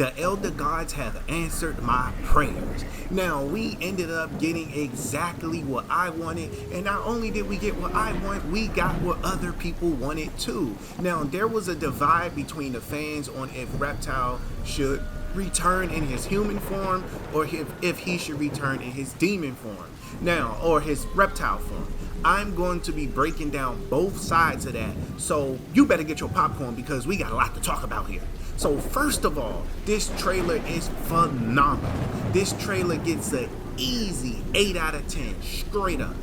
The elder gods have answered my prayers. Now, we ended up getting exactly what I wanted, and not only did we get what I want, we got what other people wanted too. Now, there was a divide between the fans on if Reptile should return in his human form or if he should return in his demon form. Now, or his reptile form. I'm going to be breaking down both sides of that. So you better get your popcorn because we got a lot to talk about here. So first of all, this trailer is phenomenal. This trailer gets an easy 8 out of 10, straight up.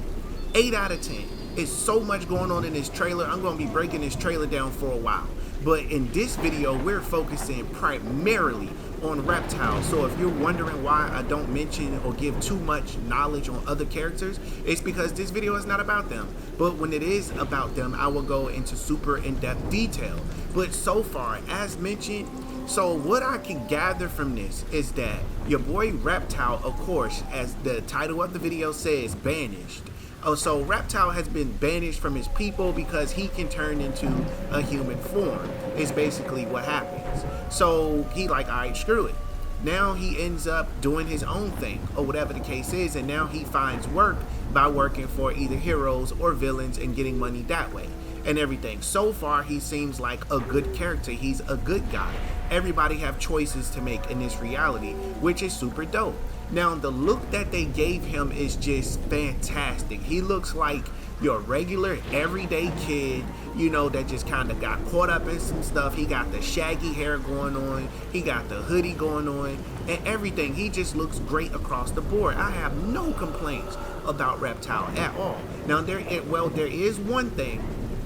8 out of 10. It's so much going on in this trailer. I'm going to be breaking this trailer down for a while. But in this video, we're focusing primarily on Reptiles. So if you're wondering why I don't mention or give too much knowledge on other characters, it's because this video is not about them. But when it is about them, I will go into super in-depth detail. But so far, as mentioned, so what I can gather from this is that your boy Reptile, of course, as the title of the video says, banished. Oh, so Reptile has been banished from his people because he can turn into a human form, is basically what happens. So he like, all right, screw it. Now he ends up doing his own thing, or whatever the case is, and now he finds work by working for either heroes or villains and getting money that way and everything. So far, he seems like a good character. He's a good guy. Everybody have choices to make in this reality, which is super dope. Now, the look that they gave him is just fantastic. He looks like your regular everyday kid, you know, that just kind of got caught up in some stuff. He got the shaggy hair going on. He got the hoodie going on and everything. He just looks great across the board. I have no complaints about Reptile at all. Now, there is one thing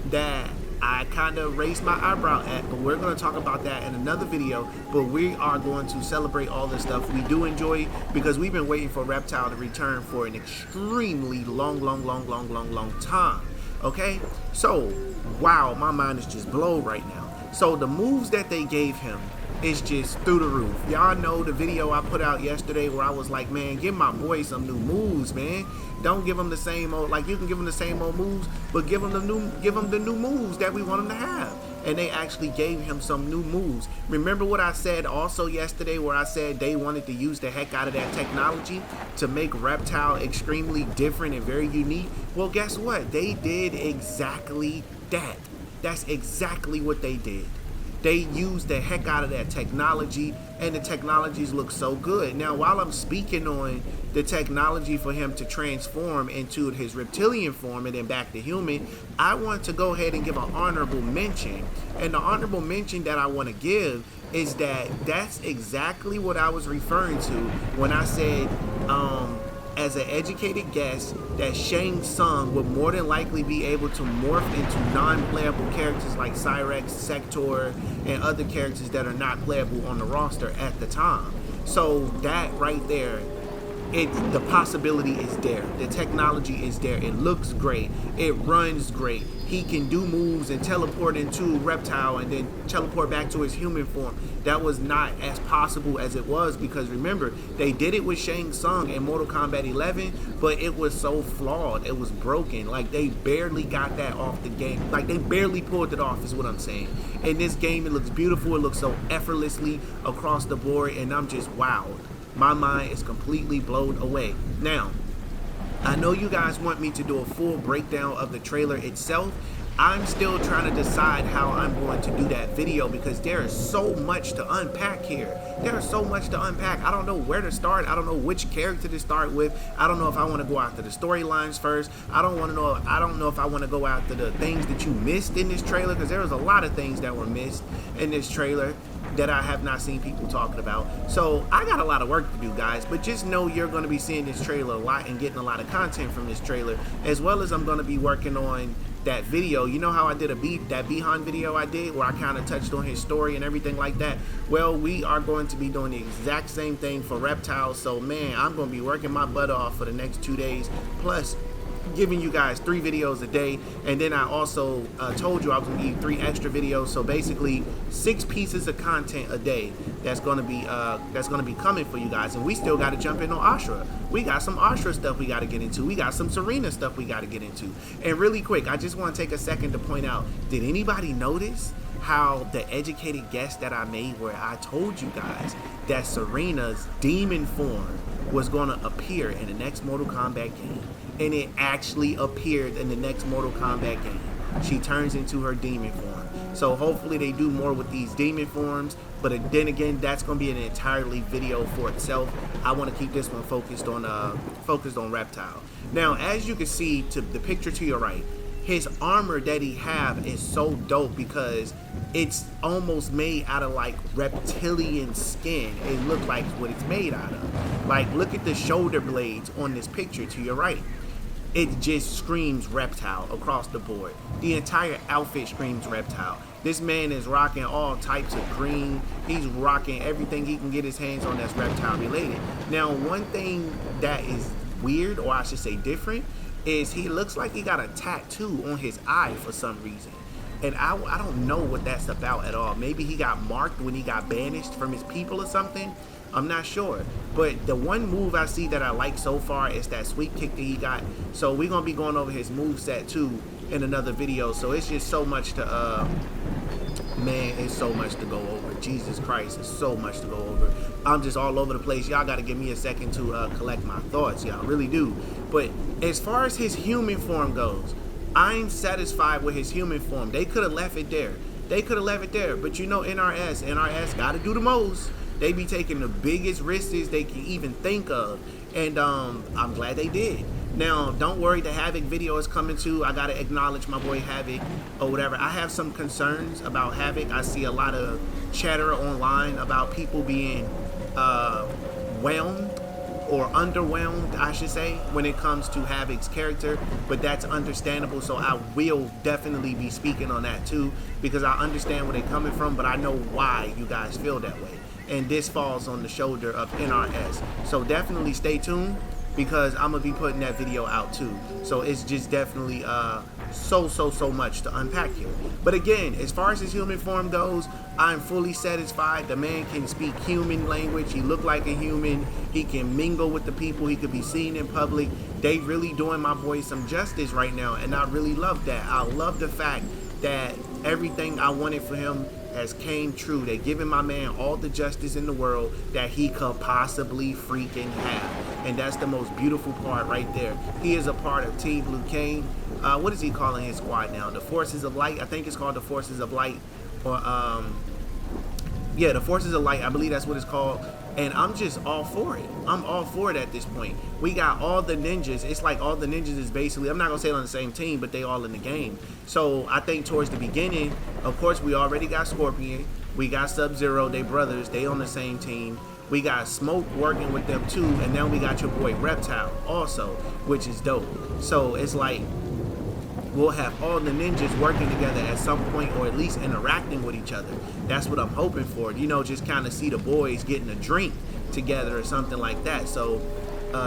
that I kind of raised my eyebrow at, but we're going to talk about that in another video. But we are going to celebrate all this stuff we do enjoy, because we've been waiting for Reptile to return for an extremely long time. Okay, so wow, my mind is just blown right now. So the moves that they gave him is just through the roof. Y'all know the video I put out yesterday where I was like, man, give my boy some new moves, man. Don't give him the same old, like, you can give him the same old moves, but give him the new moves that we want him to have. And they actually gave him some new moves. Remember what I said also yesterday, where I said they wanted to use the heck out of that technology to make Reptile extremely different and very unique? Well, guess what? They did exactly that. That's exactly what they did. They used the heck out of that technology, and the technologies look so good. Now, while I'm speaking on the technology for him to transform into his reptilian form and then back to human, I want to go ahead and give an honorable mention. And the honorable mention that I want to give is that that's exactly what I was referring to when I said, as an educated guess, that Shang Tsung would more than likely be able to morph into non-playable characters like Cyrex, Sector, and other characters that are not playable on the roster at the time. So that right there, the possibility is there. The technology is there. It looks great. It runs great. He can do moves and teleport into Reptile and then teleport back to his human form. That was not as possible as it was, because remember, they did it with Shang Tsung in Mortal Kombat 11, but it was so flawed. It was broken. Like, they barely got that off the game. Like, they barely pulled it off is what I'm saying. In this game, it looks beautiful. It looks so effortlessly across the board, and I'm just wowed. My mind is completely blown away. Now, I know you guys want me to do a full breakdown of the trailer itself. I'm still trying to decide how I'm going to do that video, because there is so much to unpack here. There is so much to unpack. I don't know where to start. I don't know which character to start with. I don't know if I want to go after the storylines first. I don't know if I want to go after the things that you missed in this trailer, because there was a lot of things that were missed in this trailer that I have not seen people talking about. So I got a lot of work to do, guys, but just know you're going to be seeing this trailer a lot and getting a lot of content from this trailer, as well as I'm going to be working on that video. You know how I did that Bihan video I did where I kind of touched on his story and everything like that? Well, we are going to be doing the exact same thing for Reptiles. So man, I'm going to be working my butt off for the next 2 days, plus giving you guys 3 videos a day. And then I also told you I was going to give you 3 extra videos, so basically 6 pieces of content a day that's going to be coming for you guys. And we still got to jump in on Ashra. We got some Ashra stuff we got to get into. We got some Serena stuff we got to get into. And really quick, I just want to take a second to point out, did anybody notice how the educated guess that I made, where I told you guys that Serena's demon form was going to appear in the next Mortal Kombat game, and it actually appeared in the next Mortal Kombat game. She turns into her demon form. So hopefully they do more with these demon forms, but then again, that's going to be an entirely video for itself. I want to keep this one focused on Reptile. Now, as you can see, to the picture to your right, his armor that he have is so dope because it's almost made out of like reptilian skin. It looks like what it's made out of. Like, look at the shoulder blades on this picture to your right. It just screams reptile across the board. The entire outfit screams reptile. This man is rocking all types of green. He's rocking everything he can get his hands on that's reptile related. Now, one thing that is weird, or I should say different, is he looks like he got a tattoo on his eye for some reason. And I don't know what that's about at all. Maybe he got marked when he got banished from his people or something. I'm not sure. But the one move I see that I like so far is that sweep kick that he got. So we're going to be going over his moveset too in another video. So it's just so much to, man, it's so much to go over. Jesus Christ, it's so much to go over. I'm just all over the place. Y'all got to give me a second to collect my thoughts. Y'all really do. But as far as his human form goes, I'm satisfied with his human form. They could have left it there. But you know, NRS got to do the most. They be taking the biggest risks they can even think of. And I'm glad they did. Now, don't worry, the Havoc video is coming too. I got to acknowledge my boy Havoc or whatever. I have some concerns about Havoc. I see a lot of chatter online about people being whelmed or underwhelmed, I should say, when it comes to Havoc's character, but that's understandable. So I will definitely be speaking on that too, because I understand where they're coming from, but I know why you guys feel that way. And this falls on the shoulder of NRS. So definitely stay tuned, because I'm gonna be putting that video out too. So it's just definitely so much to unpack here. But again, as far as his human form goes, I'm fully satisfied. The man can speak human language. He look like a human. He can mingle with the people. He could be seen in public. They really doing my boy some justice right now, and I really love that. I love the fact that everything I wanted for him has came true. They're giving my man all the justice in the world that he could possibly freaking have. And that's the most beautiful part right there. He is a part of Team Blue Kane. What is he calling his squad now? The Forces of Light. I think it's called the Forces of Light. Or yeah, the Forces of Light. I believe that's what it's called. And I'm just all for it. I'm all for it at this point. We got all the ninjas. It's like all the ninjas is basically, I'm not going to say on the same team, but they all in the game. So I think towards the beginning, of course, we already got Scorpion. We got Sub-Zero. They brothers. They on the same team. We got Smoke working with them too. And then we got your boy Reptile also, which is dope. So it's like, we'll have all the ninjas working together at some point, or at least interacting with each other. That's what I'm hoping for. You know, just kind of see the boys getting a drink together or something like that. So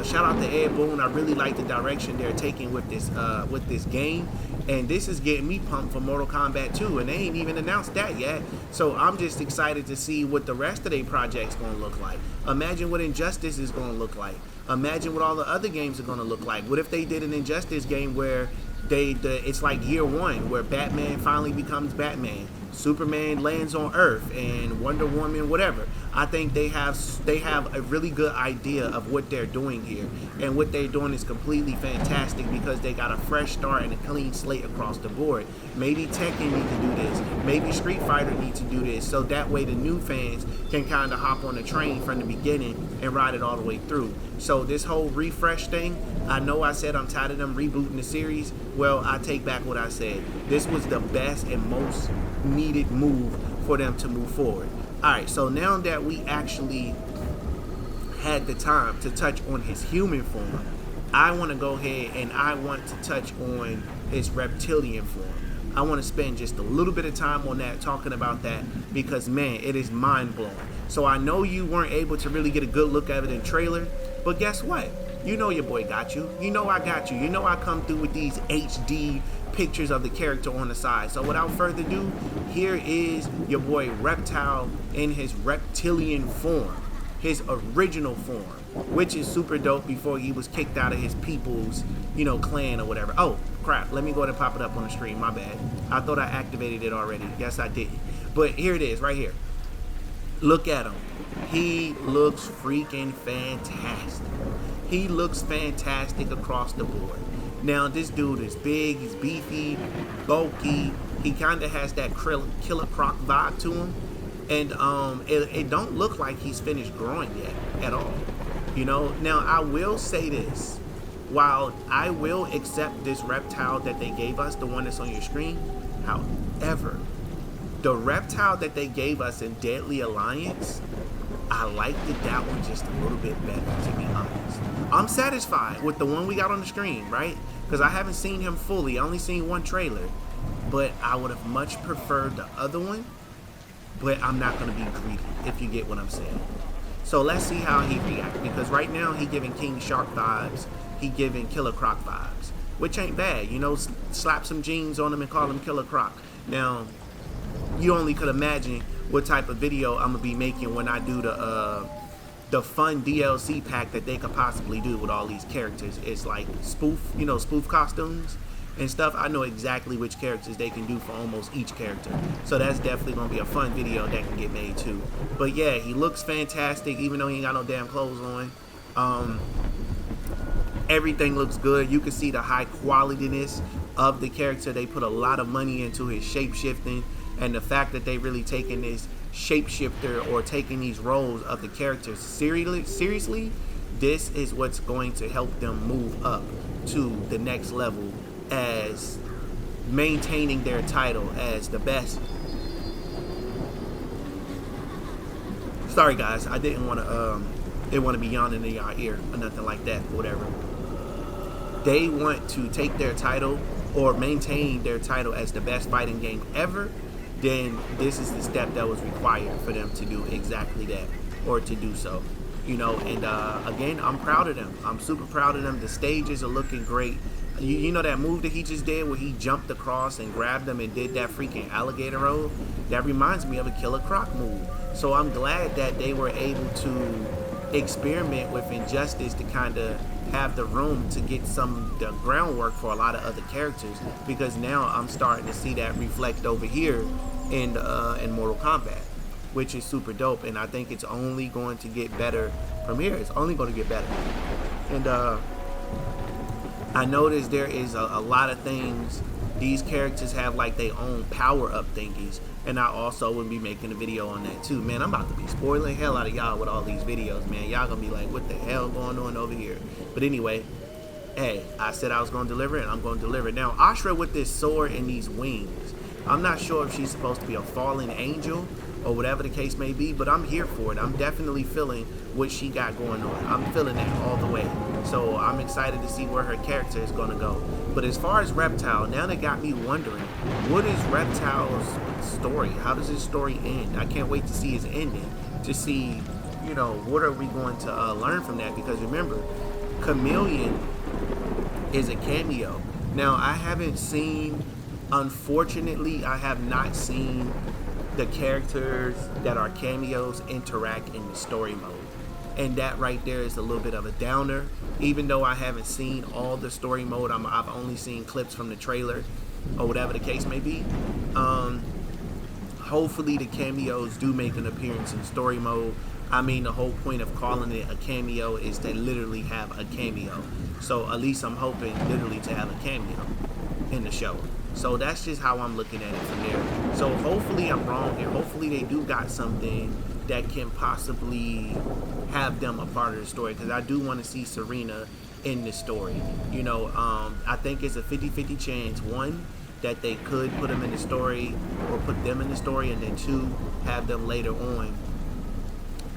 shout out to Ed Boon. I really like the direction they're taking with this game. And this is getting me pumped for Mortal Kombat 2. And they ain't even announced that yet. So I'm just excited to see what the rest of their project's going to look like. Imagine what Injustice is going to look like. Imagine what all the other games are going to look like. What if they did an Injustice game where it's like year one, where Batman finally becomes Batman, Superman lands on Earth, and Wonder Woman, whatever. I think they have a really good idea of what they're doing here, and what they're doing is completely fantastic, because they got a fresh start and a clean slate across the board. Maybe Tekken need to do this, maybe Street Fighter need to do this, so that way the new fans can kind of hop on the train from the beginning and ride it all the way through. So this whole refresh thing, I know I said I'm tired of them rebooting the series. Well, I take back what I said. This was the best and most needed move for them to move forward. Alright, so now that we actually had the time to touch on his human form, I want to go ahead and I want to touch on his reptilian form. I want to spend just a little bit of time on that, talking about that, because man, it is mind-blowing. So I know you weren't able to really get a good look at it in trailer, but guess what? You know your boy got you. You know I got you. You know I come through with these HD pictures of the character on the side. So without further ado, here is your boy Reptile in his reptilian form, his original form, which is super dope before he was kicked out of his people's, you know, clan or whatever. Oh, crap. Let me go ahead and pop it up on the screen. My bad. I thought I activated it already. Yes, I did. But here it is, right here. Look at him. He looks freaking fantastic. He looks fantastic across the board. Now, this dude is big, he's beefy, bulky. He kind of has that Killer Croc vibe to him. And it don't look like he's finished growing yet at all. You know, now I will say this. While I will accept this reptile that they gave us, the one that's on your screen, however, the reptile that they gave us in Deadly Alliance, I liked that one just a little bit better, to be honest. I'm satisfied with the one we got on the screen, right? Because I haven't seen him fully. I only seen one trailer. But I would have much preferred the other one. But I'm not going to be greedy, if you get what I'm saying. So let's see how he reacts. Because right now, he giving King Shark vibes. He giving Killer Croc vibes. Which ain't bad. You know, slap some jeans on him and call him Killer Croc. Now, you only could imagine what type of video I'm going to be making when I do the fun DLC pack that they could possibly do with all these characters. It's like spoof costumes and stuff. I know exactly which characters they can do for almost each character. So that's definitely going to be a fun video that can get made too. But yeah, he looks fantastic even though he ain't got no damn clothes on. Everything looks good. You can see the high qualityness of the character. They put a lot of money into his shape-shifting, and the fact that they really taking this shapeshifter or taking these roles of the characters seriously, this is what's going to help them move up to the next level as maintaining their title as the best. Sorry guys, I didn't want to be yawning in your ear or nothing like that, whatever. They want to take their title or maintain their title as the best fighting game ever. Then this is the step that was required for them to do exactly that, or to do so, you know. And again, I'm proud of them. I'm super proud of them. The stages are looking great. You know that move that he just did where he jumped across and grabbed them and did that freaking alligator roll? That reminds me of a Killer Croc move. So I'm glad that they were able to experiment with Injustice to kind of have the room to get the groundwork for a lot of other characters, because now I'm starting to see that reflect over here in Mortal Kombat, which is super dope. And I think it's only going to get better from here. It's only going to get better. And I noticed there is a lot of things. These characters have like their own power-up thingies, and I also will be making a video on that too. Man, I'm about to be spoiling the hell out of y'all with all these videos, man. Y'all gonna be like, what the hell going on over here? But anyway, hey, I said I was gonna deliver it, and I'm gonna deliver it. Now, Ashra with this sword and these wings, I'm not sure if she's supposed to be a fallen angel or whatever the case may be, but I'm here for it. I'm definitely feeling what she got going on. I'm feeling that all the way. So I'm excited to see where her character is gonna go. But as far as Reptile, now that got me wondering, what is Reptile's story? How does his story end? I can't wait to see his ending, to see, you know, what are we going to learn from that? Because remember, Chameleon is a cameo. Now, I haven't seen, unfortunately, I have not seen the characters that are cameos interact in the story mode. And that right there is a little bit of a downer. Even though I haven't seen all the story mode, I've only seen clips from the trailer or whatever the case may be. Hopefully the cameos do make an appearance in story mode. I mean, the whole point of calling it a cameo is to literally have a cameo. So at least I'm hoping literally to have a cameo in the show. So that's just how I'm looking at it from there. So hopefully I'm wrong, and hopefully they do got something that can possibly have them a part of the story, because I do want to see Serena in the story. You know, I think it's a 50-50 chance, one, that they could put them in the story, or put them in the story, and then two, have them later on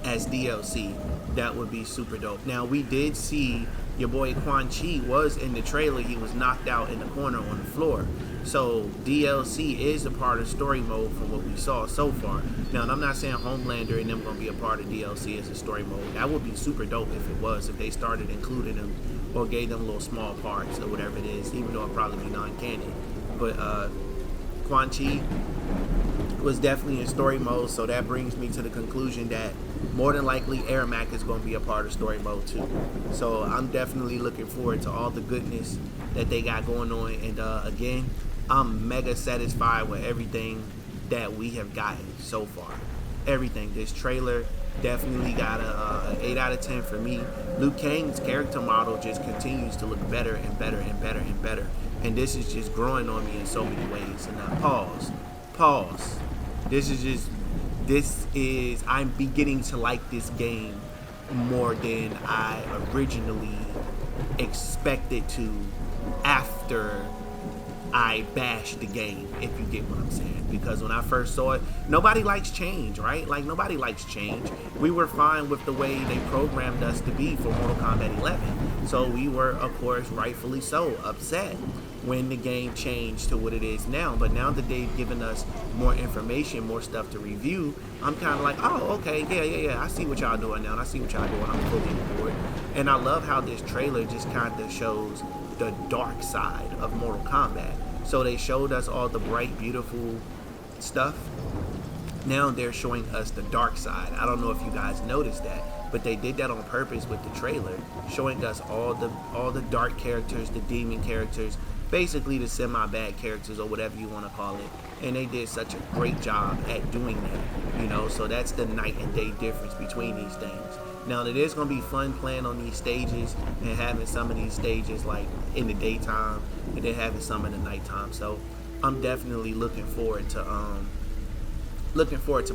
as DLC. That would be super dope. Now, we did see your boy Quan Chi was in the trailer. He was knocked out in the corner on the floor. So DLC is a part of story mode from what we saw so far. Now, and I'm not saying Homelander and them going to be a part of DLC as a story mode. That would be super dope if it was, if they started including them or gave them little small parts or whatever it is, even though it'd probably be non-canon. But Quan Chi was definitely in story mode, so that brings me to the conclusion that more than likely Ermac is going to be a part of story mode too. So I'm definitely looking forward to all the goodness that they got going on. And again, I'm mega satisfied with everything that we have gotten so far. Everything. This trailer definitely got a 8 out of 10 for me. Liu Kang's character model just continues to look better and better and better and better. And this is just growing on me in so many ways. And now pause. I'm beginning to like this game more than I originally expected to after I bashed the game, if you get what I'm saying. Because when I first saw it, nobody likes change, right? Like, nobody likes change. We were fine with the way they programmed us to be for Mortal Kombat 11. So we were, of course, rightfully so, upset when the game changed to what it is now. But now that they've given us more information, more stuff to review, I'm kind of like, oh, okay, yeah, I see what y'all doing now, and I see what y'all doing. I'm fully on board. And I love how this trailer just kind of shows the dark side of Mortal Kombat. So they showed us all the bright, beautiful stuff. Now they're showing us the dark side. I don't know if you guys noticed that, but they did that on purpose with the trailer, showing us all the dark characters, the demon characters, basically the semi-bad characters, or whatever you want to call it. And they did such a great job at doing that, so that's the night and day difference between these things. Now, it is going to be fun playing on these stages and having some of these stages like in the daytime and then having some in the nighttime. So I'm definitely looking forward to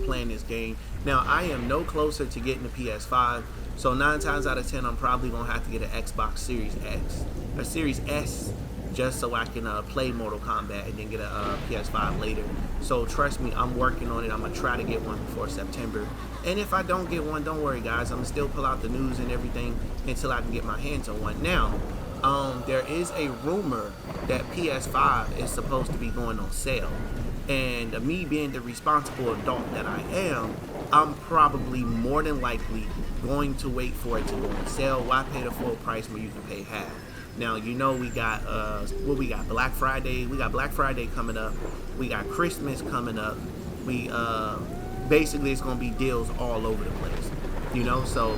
playing this game. Now, I am no closer to getting the PS5, so 9 times out of 10 I'm probably going to have to get an Xbox Series X or Series S, just so I can play Mortal Kombat and then get a PS5 later. So trust me, I'm working on it. I'm going to try to get one before September. And if I don't get one, don't worry, guys. I'm going to still pull out the news and everything until I can get my hands on one. Now, there is a rumor that PS5 is supposed to be going on sale. And me being the responsible adult that I am, I'm probably more than likely going to wait for it to go on sale. Why pay the full price when you can pay half? Now, we got Black Friday. We got Black Friday coming up. We got Christmas coming up. We basically, it's going to be deals all over the place, so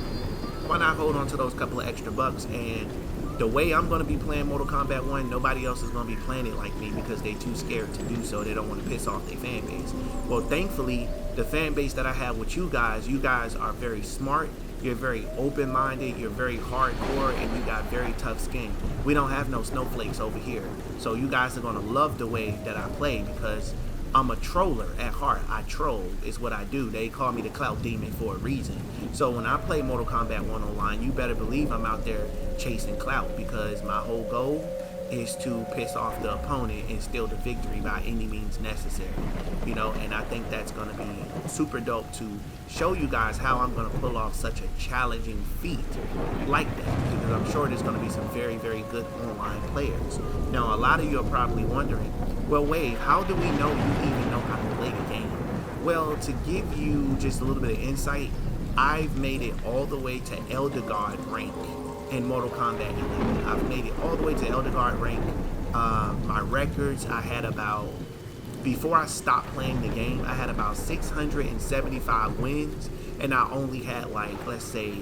why not hold on to those couple of extra bucks? And the way I'm going to be playing Mortal Kombat 1, nobody else is going to be playing it like me because they're too scared to do so. They don't want to piss off their fan base. Well, thankfully, the fan base that I have with you guys are very smart. You're very open-minded, you're very hardcore, and you got very tough skin. We don't have no snowflakes over here. So you guys are going to love the way that I play because I'm a troller at heart. I troll is what I do. They call me the clout demon for a reason. So when I play Mortal Kombat 1 online, you better believe I'm out there chasing clout because my whole goal is to piss off the opponent and steal the victory by any means necessary, and I think that's going to be super dope to show you guys how I'm going to pull off such a challenging feat like that, because I'm sure there's going to be some very, very good online players. Now, a lot of you are probably wondering, well, Wade, how do we know you even know how to play the game? Well, to give you just a little bit of insight, I've made it all the way to Elder God rank in Mortal Kombat 11. I've made it all the way to Elder God rank. My records, I had about, before I stopped playing the game, I had about 675 wins, and I only had let's say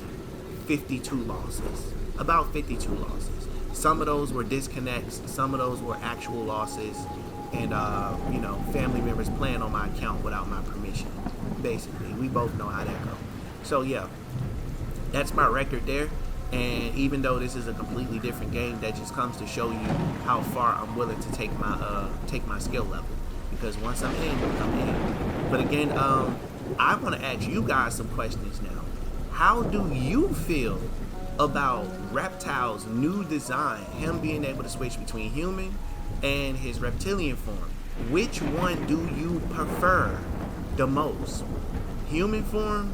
52 losses. About 52 losses. Some of those were disconnects, some of those were actual losses, and family members playing on my account without my permission. Basically, we both know how that goes. So yeah, that's my record there. And even though this is a completely different game, that just comes to show you how far I'm willing to take my skill level. Because once I'm in, I'm in. But again, I want to ask you guys some questions now. How do you feel about Reptile's new design? Him being able to switch between human and his reptilian form. Which one do you prefer the most? Human form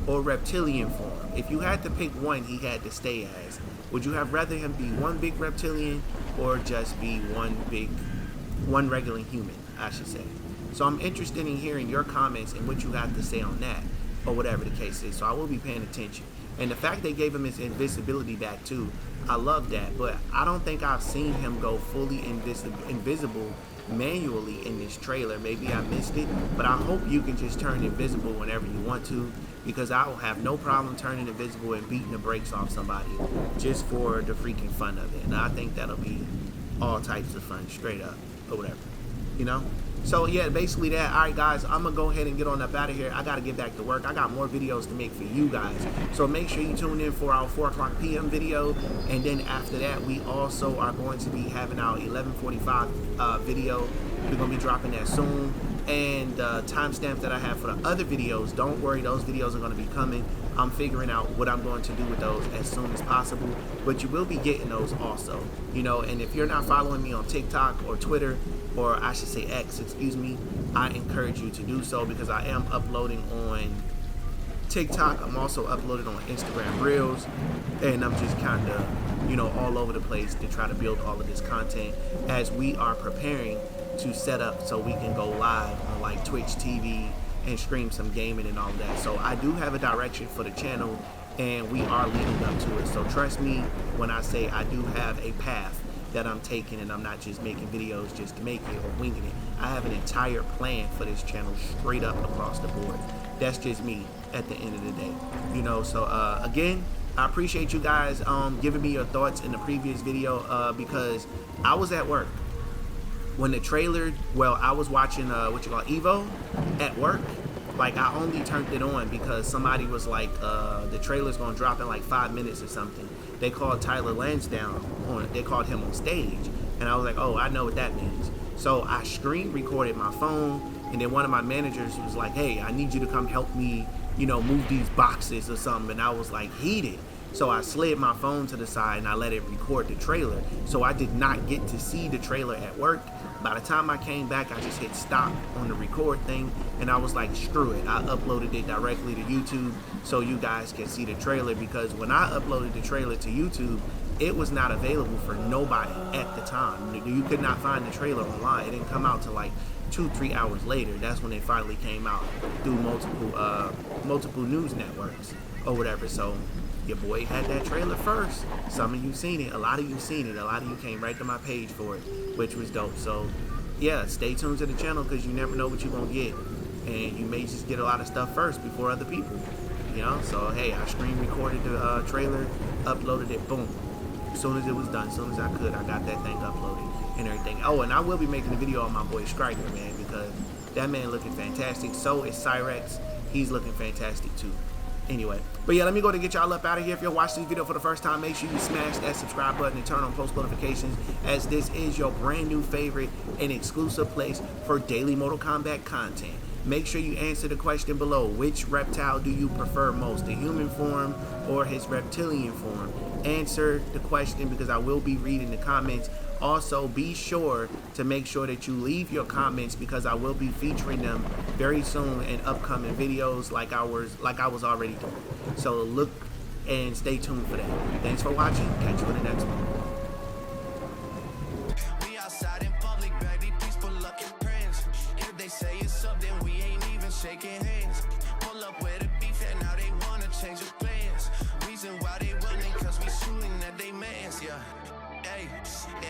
or reptilian form? If you had to pick one he had to stay as, would you have rather him be one big reptilian or just be one regular human, I should say? So I'm interested in hearing your comments and what you have to say on that, or whatever the case is. So I will be paying attention. And the fact they gave him his invisibility back too, I love that. But I don't think I've seen him go fully invisible manually in this trailer. Maybe I missed it, but I hope you can just turn invisible whenever you want to, because I will have no problem turning invisible and beating the brakes off somebody just for the freaking fun of it. And I think that'll be all types of fun, straight up, or whatever, So yeah, basically that. All right, guys, I'm gonna go ahead and get on up out of here. I gotta get back to work. I got more videos to make for you guys. So make sure you tune in for our 4 o'clock p.m. video, and then after that, we also are going to be having our 11:45 video. We're gonna be dropping that soon. And timestamps that I have for the other videos, don't worry, those videos are going to be coming. I'm figuring out what I'm going to do with those as soon as possible, but you will be getting those also, you know. And if you're not following me on TikTok or Twitter, or I should say X, excuse me, I encourage you to do so, because I am uploading on TikTok. I'm also uploading on Instagram Reels, and I'm just kind of, you know, all over the place to try to build all of this content as we are preparing to set up so we can go live on like Twitch TV and stream some gaming and all of that. So I do have a direction for the channel, and we are leading up to it. So trust me when I say I do have a path that I'm taking, and I'm not just making videos just to make it or winging it. I have an entire plan for this channel straight up across the board. That's just me at the end of the day, you know. So again, I appreciate you guys giving me your thoughts in the previous video, because I was at work when the trailer, well, I was watching Evo at work. Like, I only turned it on because somebody was like, the trailer's gonna drop in like 5 minutes or something. They called Tyler Lansdowne on, they called him on stage, and I was like, oh, I know what that means. So I screen recorded my phone, and then one of my managers was like, hey, I need you to come help me, you know, move these boxes or something. And I was like heated. So I slid my phone to the side and I let it record the trailer. So I did not get to see the trailer at work. By the time I came back, I just hit stop on the record thing, and I was like, screw it. I uploaded it directly to YouTube so you guys can see the trailer, because when I uploaded the trailer to YouTube, it was not available for nobody at the time. You could not find the trailer online. It didn't come out till like 2-3 hours later. That's when it finally came out through multiple news networks or whatever. So your boy had that trailer first. Some of you seen it. A lot of you seen it. A lot of you came right to my page for it, which was dope. So yeah, stay tuned to the channel, because you never know what you're gonna get, and you may just get a lot of stuff first before other people, you know. So hey, I screen recorded the trailer, uploaded it, boom. As soon as it was done, as soon as I could, I got that thing uploaded and everything. Oh, and I will be making a video on my boy Striker, man, because that man looking fantastic. So is Cyrex. He's looking fantastic too. Anyway, but yeah, let me go to get y'all up out of here. If you're watching this video for the first time, make sure you smash that subscribe button and turn on post notifications, as this is your brand new favorite and exclusive place for daily Mortal Kombat content. Make sure you answer the question below. Which reptile do you prefer most, the human form or his reptilian form? Answer the question, because I will be reading the comments. Also, be sure to make sure that you leave your comments, because I will be featuring them very soon in upcoming videos like I was already doing. So look and stay tuned for that. Thanks for watching. Catch you in the next one. We outside in public, baby, please pull up your friends. If they say it's up, then we ain't even shaking hands. Pull up with a beef, and now they wanna change the plans. Reason why they running, cause we shooting at they mans, yeah. Hey,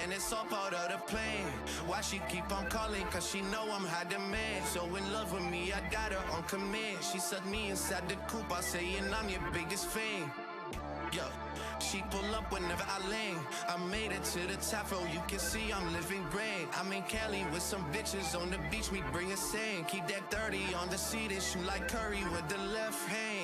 and it's all part of the plan. Why she keep on calling? Cause she know I'm high demand. So in love with me, I got her on command. She sucked me inside the coop, I say, and I'm your biggest fan. Yo, she pull up whenever I land. I made it to the top, oh, you can see I'm living grand. I'm in Cali with some bitches on the beach, we bring a sand. Keep that 30 on the seat and shoot like Curry with the left hand.